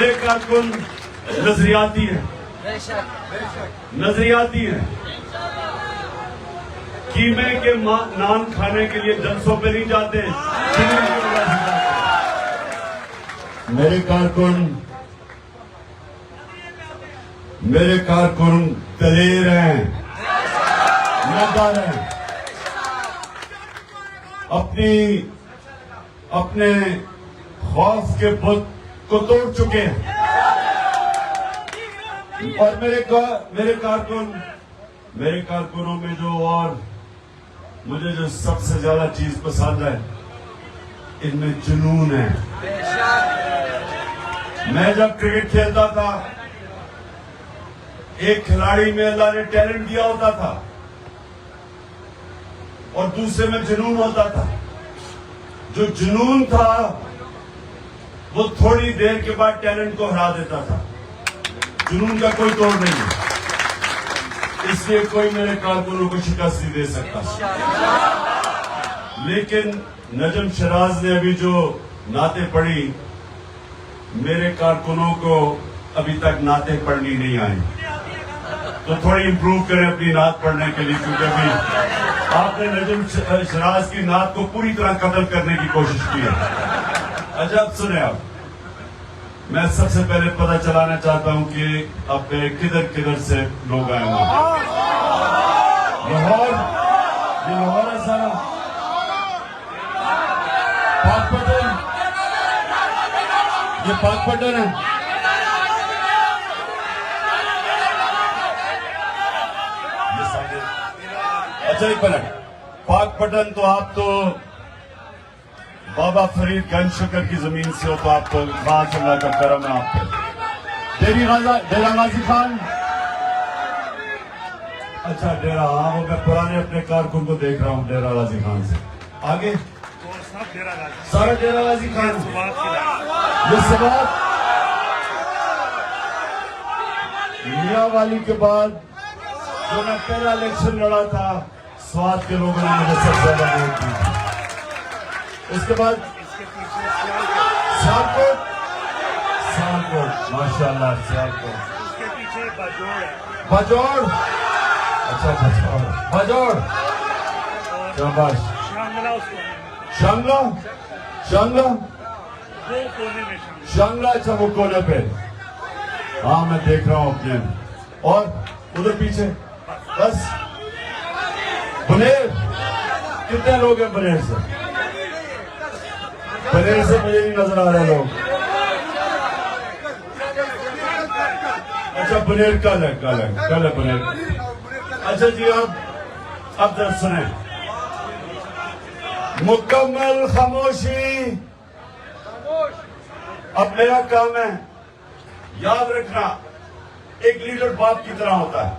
میرے کارکن نظریاتی ہیں، نظریاتی ہیں، قیمے کے نان کھانے کے لیے جلسوں پہ نہیں جاتے، میرے کارکن دلیر ہیں، نادر ہیں، اپنے خوف کے بت کو توڑ چکے ہیں، اور میرے کارکنوں میں مجھے جو سب سے زیادہ چیز پسند ہے، ان میں جنون ہے۔ میں جب کرکٹ کھیلتا تھا، ایک کھلاڑی میں اللہ نے ٹیلنٹ دیا ہوتا تھا اور دوسرے میں جنون ہوتا تھا۔ جو جنون تھا وہ تھوڑی دیر کے بعد ٹیلنٹ کو ہرا دیتا تھا، جنون کا کوئی توڑ نہیں ہے، اس لیے کوئی میرے کارکنوں کو شکست نہیں دے سکتا۔ لیکن نجم شراز نے ابھی جو نعتیں پڑھی، میرے کارکنوں کو ابھی تک نعتیں پڑھنی نہیں آئی، تو تھوڑی امپروو کریں اپنی نعت پڑھنے کے لیے، کیونکہ ابھی آپ نے نجم شراز کی نعت کو پوری طرح قتل کرنے کی کوشش کی ہے۔ اچھا اب سنیں، آپ میں سب سے پہلے پتہ چلانا چاہتا ہوں کہ اب کدھر کدھر سے لوگ آئے ہیں۔ لاہور، یہ لاہور ہے سارا، پاک پٹن، یہ پاک پٹن ہے، اچھا ایک منٹ، پاک پٹن تو آپ تو بابا فرید گنج شکر کی زمین سے ہو، تو آپ تو خاص اللہ کا کرم ہے آپ پہ۔ ڈیرہ غازی خان، اچھا ڈیرہ، ہاں وہ میں پرانے اپنے کارکن کو دیکھ رہا ہوں ڈیرہ غازی خان سے۔ آگے سارا ڈیرہ غازی خان، یہ سبات میاں والی کے بعد جو میں پہلا الیکشن لڑا تھا، سوات کے لوگوں نے مجھے سب سے زیادہ ووٹ دی۔ اس کے بعد سیالکوٹ، ماشاءاللہ سیالکوٹ، باجوڑ، اچھا باجوڑ، شاباش، شانگلہ، اچھا وہ کونے پہ، ہاں میں دیکھ رہا ہوں اپنے، اور ادھر پیچھے بس بنیر، کتنے لوگ ہیں بنیر سے؟ بنیر سے مجھے نہیں نظر آ رہے لوگ، اچھا بنیر کل ہے بنیر۔ اچھا جی اب ذرا سنیں، مکمل خاموشی۔ اب میرا کام ہے یاد رکھنا، ایک لیڈر باپ کی طرح ہوتا ہے۔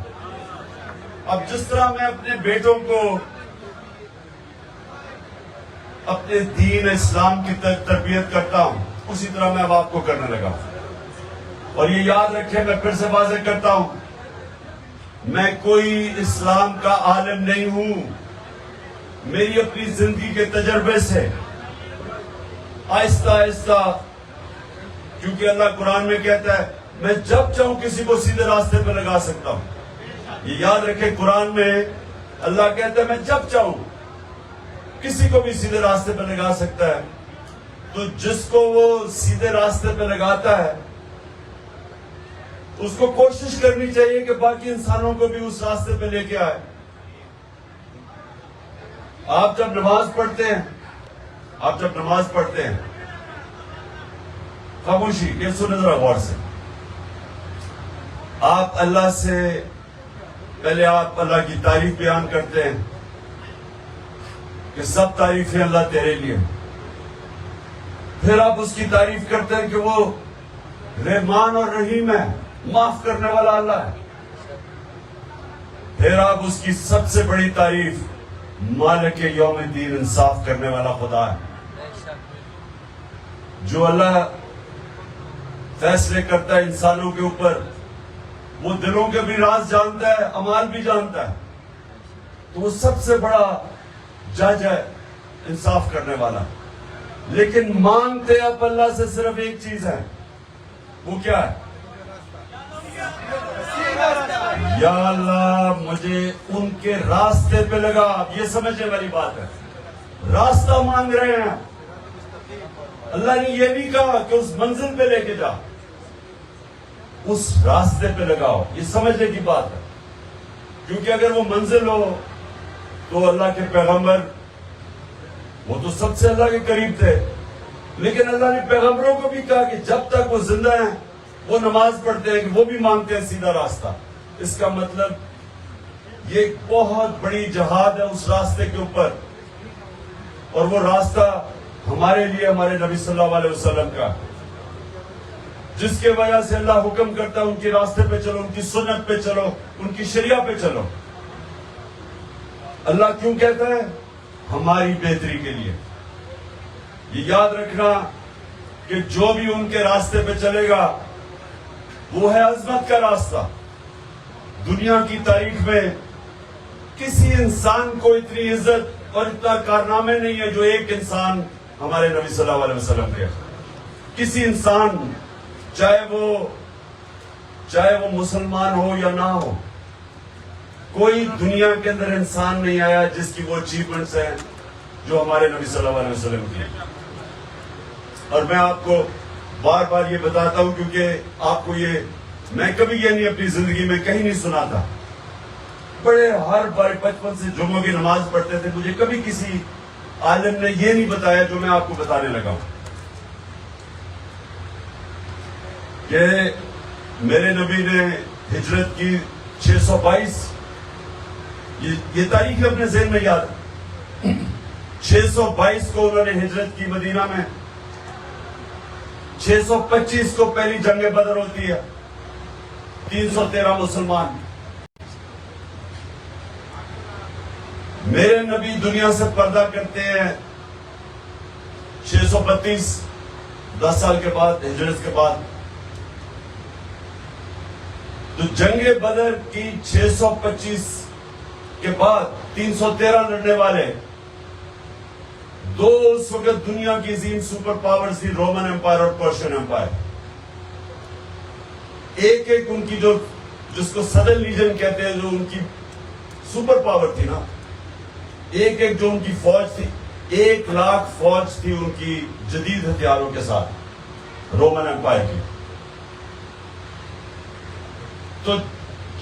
اب جس طرح میں اپنے بیٹوں کو اپنے دین اسلام کی تربیت کرتا ہوں، اسی طرح میں اب آپ کو کرنے لگا۔ اور یہ یاد رکھیں، میں پھر سے واضح کرتا ہوں، میں کوئی اسلام کا عالم نہیں ہوں، میری اپنی زندگی کے تجربے سے آہستہ آہستہ، کیونکہ اللہ قرآن میں کہتا ہے میں جب چاہوں کسی کو سیدھے راستے پہ لگا سکتا ہوں۔ یہ یاد رکھیں، قرآن میں اللہ کہتا ہے میں جب چاہوں کسی کو بھی سیدھے راستے پہ لگا سکتا ہے۔ تو جس کو وہ سیدھے راستے پہ لگاتا ہے، اس کو کوشش کرنی چاہیے کہ باقی انسانوں کو بھی اس راستے پہ لے کے آئے۔ آپ جب نماز پڑھتے ہیں، خاموشی، یہ سنیں ذرا غور سے، آپ اللہ سے پہلے آپ اللہ کی تعریف بیان کرتے ہیں کہ سب تعریفیں اللہ تیرے لیے، پھر آپ اس کی تعریف کرتے ہیں کہ وہ رحمان اور رحیم ہے، معاف کرنے والا اللہ ہے، پھر آپ اس کی سب سے بڑی تعریف مالک یوم الدین، انصاف کرنے والا خدا ہے۔ جو اللہ فیصلے کرتا ہے انسانوں کے اوپر، وہ دلوں کے بھی راز جانتا ہے، اعمال بھی جانتا ہے، تو وہ سب سے بڑا جج ہے، انصاف کرنے والا۔ لیکن مانگتے آپ اللہ سے صرف ایک چیز ہے، وہ کیا ہے؟ یا اللہ مجھے ان کے راستے پہ لگا. اب یہ سمجھنے والی بات ہے. راستہ مانگ رہے ہیں. اللہ نے یہ بھی کہا کہ اس منزل پہ لے کے جا, اس راستے پہ لگاؤ. یہ سمجھنے کی بات ہے. کیونکہ اگر وہ منزل ہو تو اللہ کے پیغمبر وہ تو سب سے اللہ کے قریب تھے, لیکن اللہ نے پیغمبروں کو بھی کہا کہ جب تک وہ زندہ ہیں وہ نماز پڑھتے ہیں کہ وہ بھی مانگتے ہیں سیدھا راستہ. اس کا مطلب یہ ایک بہت بڑی جہاد ہے اس راستے کے اوپر, اور وہ راستہ ہمارے لیے ہمارے نبی صلی اللہ علیہ وسلم کا, جس کے وجہ سے اللہ حکم کرتا ہے ان کے راستے پہ چلو, ان کی سنت پہ چلو, ان کی شریعہ پہ چلو. اللہ کیوں کہتا ہے؟ ہماری بہتری کے لیے. یہ یاد رکھنا کہ جو بھی ان کے راستے پہ چلے گا وہ ہے عظمت کا راستہ. دنیا کی تاریخ میں کسی انسان کو اتنی عزت اور اتنا کارنامے نہیں ہے جو ایک انسان ہمارے نبی صلی اللہ علیہ وسلم کے. کسی انسان چاہے وہ مسلمان ہو یا نہ ہو, کوئی دنیا کے اندر انسان نہیں آیا جس کی وہ اچیومنٹس ہیں جو ہمارے نبی صلی اللہ علیہ وسلم کی. اور میں آپ کو بار بار یہ بتاتا ہوں کیونکہ آپ کو یہ میں کبھی یہ نہیں اپنی زندگی میں کہیں نہیں سنا تھا. بڑے ہر بار بچپن سے جمعوں کی نماز پڑھتے تھے, مجھے کبھی کسی عالم نے یہ نہیں بتایا جو میں آپ کو بتانے لگا ہوں کہ میرے نبی نے ہجرت کی 622. یہ تاریخ اپنے ذہن میں یاد ہے. 622 کو انہوں نے ہجرت کی مدینہ میں. 625 کو پہلی جنگ بدر ہوتی ہے. 313 مسلمان. میرے نبی دنیا سے پردہ کرتے ہیں 632, 10 سال کے بعد, ہجرت کے بعد. تو جنگ بدر کی 625 کے بعد 313 لڑنے والے دو اس وقت دنیا کی عظیم سپر پاورز تھی, رومن امپائر اور پرشین امپائر. ایک ایک ان کی جس کو سدرن لیجن کہتے ہیں, جو ان کی سپر پاور تھی نا, ایک ایک جو ان کی فوج تھی, 1,00,000 فوج تھی ان کی جدید ہتھیاروں کے ساتھ رومن امپائر کی. تو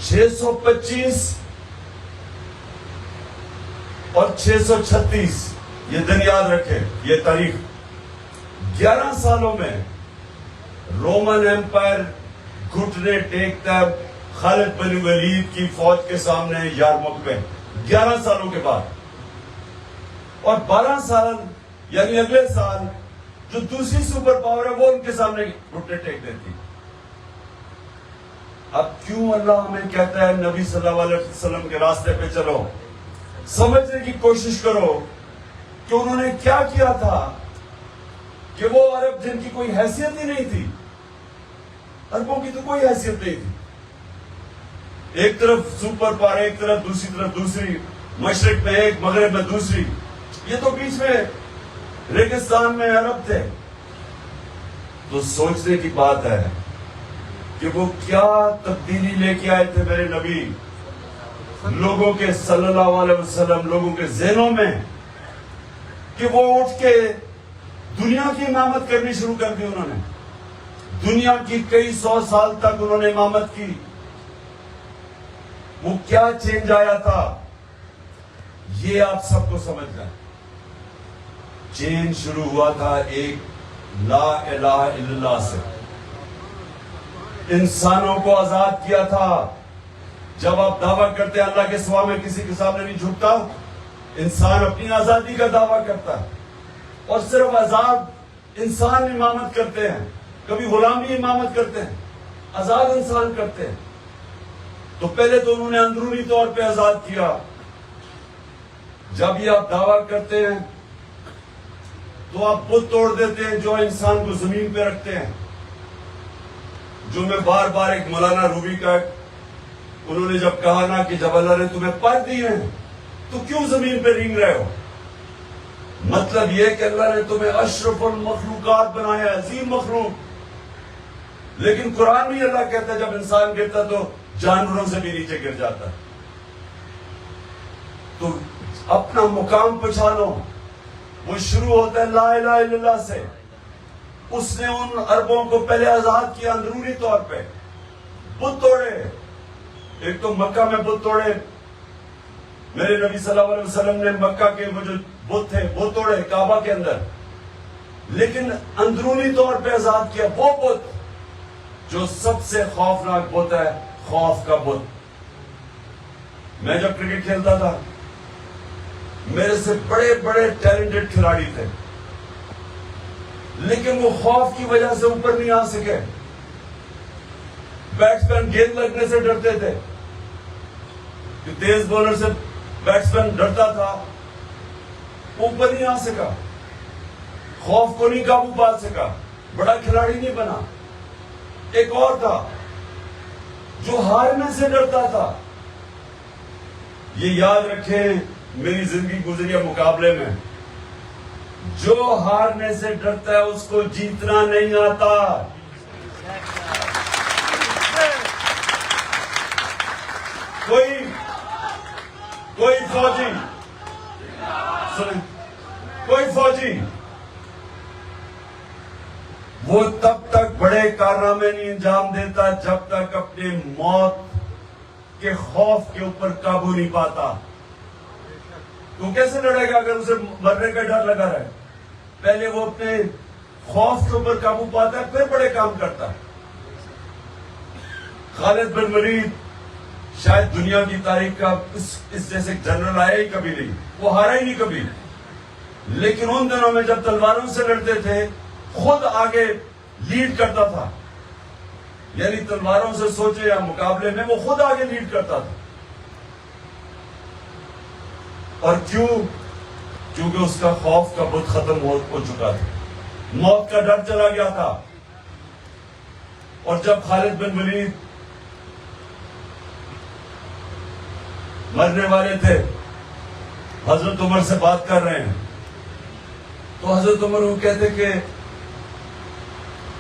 625 اور 636 یہ دن یاد رکھیں, یہ تاریخ. 11 سالوں میں رومن امپائر گھٹنے ٹیکتا خالد بن ولید کی فوج کے سامنے یارمک میں, 11 سالوں کے بعد. اور 12 سال یعنی اگلے سال جو دوسری سپر پاور ہے وہ ان کے سامنے گھٹنے ٹیک دیتی. اب کیوں اللہ ہمیں کہتا ہے نبی صلی اللہ علیہ وسلم کے راستے پہ چلو؟ سمجھنے کی کوشش کرو کہ انہوں نے کیا کیا تھا کہ وہ عرب جن کی کوئی حیثیت ہی نہیں تھی, عربوں کی تو کوئی حیثیت نہیں تھی, ایک طرف سپر پاور, ایک طرف دوسری, مشرق میں ایک, مغرب میں دوسری, یہ تو بیچ میں ریگستان میں عرب تھے. تو سوچنے کی بات ہے کہ وہ کیا تبدیلی لے کے آئے تھے میرے نبی لوگوں کے صلی اللہ علیہ وسلم, لوگوں کے ذہنوں میں, کہ وہ اٹھ کے دنیا کی امامت کرنی شروع کر دی. انہوں نے دنیا کی کئی 100 سال تک انہوں نے امامت کی. وہ کیا چینج آیا تھا یہ آپ سب کو سمجھ گئے. چینج شروع ہوا تھا ایک لا الہ الا اللہ سے. انسانوں کو آزاد کیا تھا. جب آپ دعویٰ کرتے ہیں اللہ کے سوا میں کسی کے سامنے نہیں جھکتا, انسان اپنی آزادی کا دعویٰ کرتا ہے, اور صرف آزاد انسان امامت کرتے ہیں, کبھی غلامی امامت کرتے ہیں, آزاد انسان کرتے ہیں. تو پہلے تو انہوں نے اندرونی طور پہ آزاد کیا. جب یہ آپ دعویٰ کرتے ہیں تو آپ بت توڑ دیتے ہیں جو انسان کو زمین پہ رکھتے ہیں. جو میں بار بار ایک مولانا روبی کا, انہوں نے جب کہا نا کہ جب اللہ نے تمہیں پر دیے ہیں تو کیوں زمین پہ رینگ رہے ہو, مطلب یہ کہ اللہ نے تمہیں اشرف المخلوقات بنایا, عظیم مخلوق, لیکن قرآن میں اللہ کہتا ہے جب انسان گرتا تو جانوروں سے بھی نیچے گر جاتا ہے. تو اپنا مقام پہچانو. وہ شروع ہوتا ہے لا الہ الا اللہ سے. اس نے ان عربوں کو پہلے آزاد کیا اندرونی طور پہ. بت توڑے. ایک تو مکہ میں بت توڑے. میرے نبی صلی اللہ علیہ وسلم نے مکہ کے وہ جو بت تھے وہ توڑے کعبہ کے اندر. لیکن اندرونی طور پہ آزاد کیا وہ بت جو سب سے خوفناک بت ہے, خوف کا بت. میں جب کرکٹ کھیلتا تھا میرے سے بڑے بڑے ٹیلنٹڈ کھلاڑی تھے, لیکن وہ خوف کی وجہ سے اوپر نہیں آ سکے. بیٹسمین گیند لگنے سے ڈرتے تھے کہ تیز بولر سے بیٹسمین ڈرتا تھا, اوپر نہیں آ سکا, خوف کو نہیں قابو پا سکا, بڑا کھلاڑی نہیں بنا. ایک اور تھا جو ہارنے سے ڈرتا تھا. یہ یاد رکھیں میری زندگی گزری ہے مقابلے میں, جو ہارنے سے ڈرتا ہے اس کو جیتنا نہیں آتا. کوئی فوجی سنیں, کوئی فوجی وہ تب تک بڑے کارنامے نہیں انجام دیتا جب تک اپنے موت کے خوف کے اوپر قابو نہیں پاتا. تو کیسے لڑے گا اگر اسے مرنے کا ڈر لگا رہے؟ پہلے وہ اپنے خوف کے اوپر قابو پاتا ہے پھر بڑے کام کرتا ہے. خالد بن ولید شاید دنیا کی تاریخ کا اس جیسے جنرل آیا ہی کبھی نہیں, وہ ہارا ہی نہیں کبھی. لیکن ان دنوں میں جب تلواروں سے لڑتے تھے خود آگے لیڈ کرتا تھا. یعنی تلواروں سے سوچے یا مقابلے میں وہ خود آگے لیڈ کرتا تھا. اور کیوں؟ کیونکہ اس کا خوف کا بت ختم ہو چکا تھا, موت کا ڈر چلا گیا تھا. اور جب خالد بن ولید مرنے والے تھے, حضرت عمر سے بات کر رہے ہیں, تو حضرت عمر وہ کہتے کہ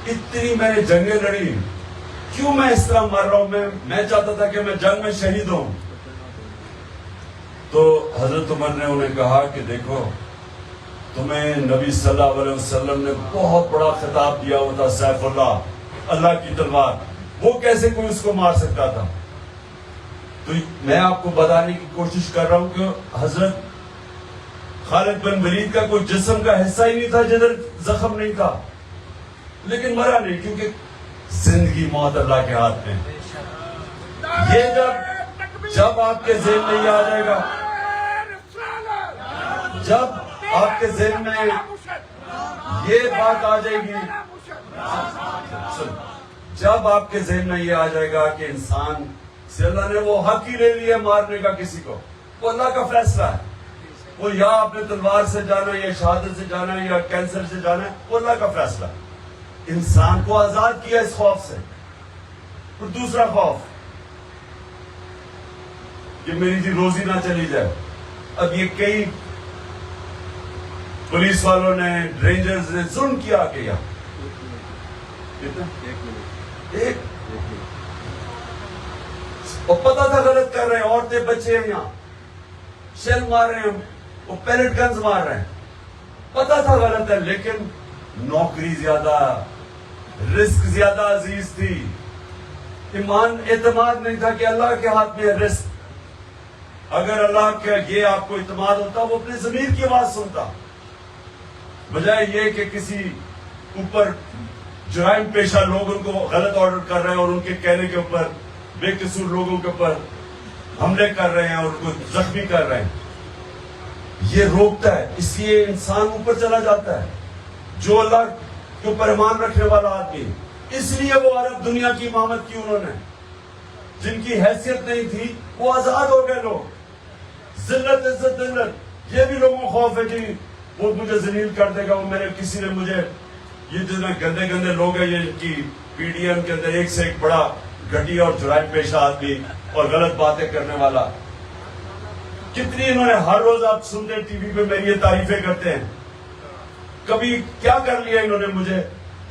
اتنی میں نے جنگیں لڑی, کیوں میں اس طرح مر رہا ہوں؟ میں چاہتا تھا کہ میں جنگ میں شہید ہوں. تو حضرت عمر نے انہیں کہا کہ دیکھو تمہیں نبی صلی اللہ علیہ وسلم نے بہت بڑا خطاب دیا ہوا تھا, سیف اللہ, اللہ کی تلوار, وہ کیسے کوئی اس کو مار سکتا تھا؟ تو میں آپ کو بتانے کی کوشش کر رہا ہوں کہ حضرت خالد بن ولید کا کوئی جسم کا حصہ ہی نہیں تھا جدھر زخم نہیں تھا, لیکن مرا نہیں, کیونکہ زندگی موت اللہ کے ہاتھ میں. یہ جب آپ کے ذہن میں یہ آ جائے گا, جب آپ کے ذہن میں یہ بات آ جائے گی, جب آپ کے ذہن میں یہ آ جائے گا کہ انسان سے اللہ نے وہ حق ہی لے لیا مارنے کا کسی کو, وہ اللہ کا فیصلہ ہے. وہ یا اپنے تلوار سے جانا ہے, یا شہادت سے جانا ہے, یا کینسر سے جانا ہے, وہ اللہ کا فیصلہ ہے. انسان کو آزاد کیا اس خوف سے. اور دوسرا خوف کہ میری جی روزی نہ چلی جائے. اب یہ کئی پولیس والوں نے, رینجرز نے ظلم کیا کہ یہاں ایک وہ پتا تھا غلط کر رہے ہیں, عورتیں بچے ہیں یہاں, شیل مار رہے ہیں, وہ پیلٹ گنز مار رہے ہیں, پتا تھا غلط ہے, لیکن نوکری زیادہ, رزق زیادہ عزیز تھی. ایمان اعتماد نہیں تھا کہ اللہ کے ہاتھ میں ہے رزق. اگر اللہ کا یہ آپ کو اعتماد ہوتا وہ اپنے ضمیر کی آواز سنتا, بجائے یہ کہ کسی اوپر جرائم پیشہ لوگ ان کو غلط آرڈر کر رہے ہیں اور ان کے کہنے کے اوپر بے قصور لوگوں کے اوپر حملے کر رہے ہیں اور ان کو زخمی کر رہے ہیں. یہ روکتا ہے, اس لیے انسان اوپر چلا جاتا ہے. جو اللہ کے اوپر ایمان رکھنے والا آدمی, اس لیے وہ عرب دنیا کی امامت کی انہوں نے, جن کی حیثیت نہیں تھی وہ آزاد ہو گئے لوگ. ذلت عزت ذلت, یہ بھی لوگوں کو خوف ہے جی وہ مجھے ذلیل کر دے گا, وہ میرے کسی نے مجھے, یہ جتنے گندے گندے لوگ ہیں یہ کی پی ڈی ایم کے اندر ایک سے ایک بڑا گھٹیا اور جرائم پیشہ آدمی اور غلط باتیں کرنے والا, کتنی انہوں نے ہر روز آپ سنتے ٹی وی پہ میری یہ تعریفیں کرتے ہیں. کبھی کیا کر لیا انہوں نے مجھے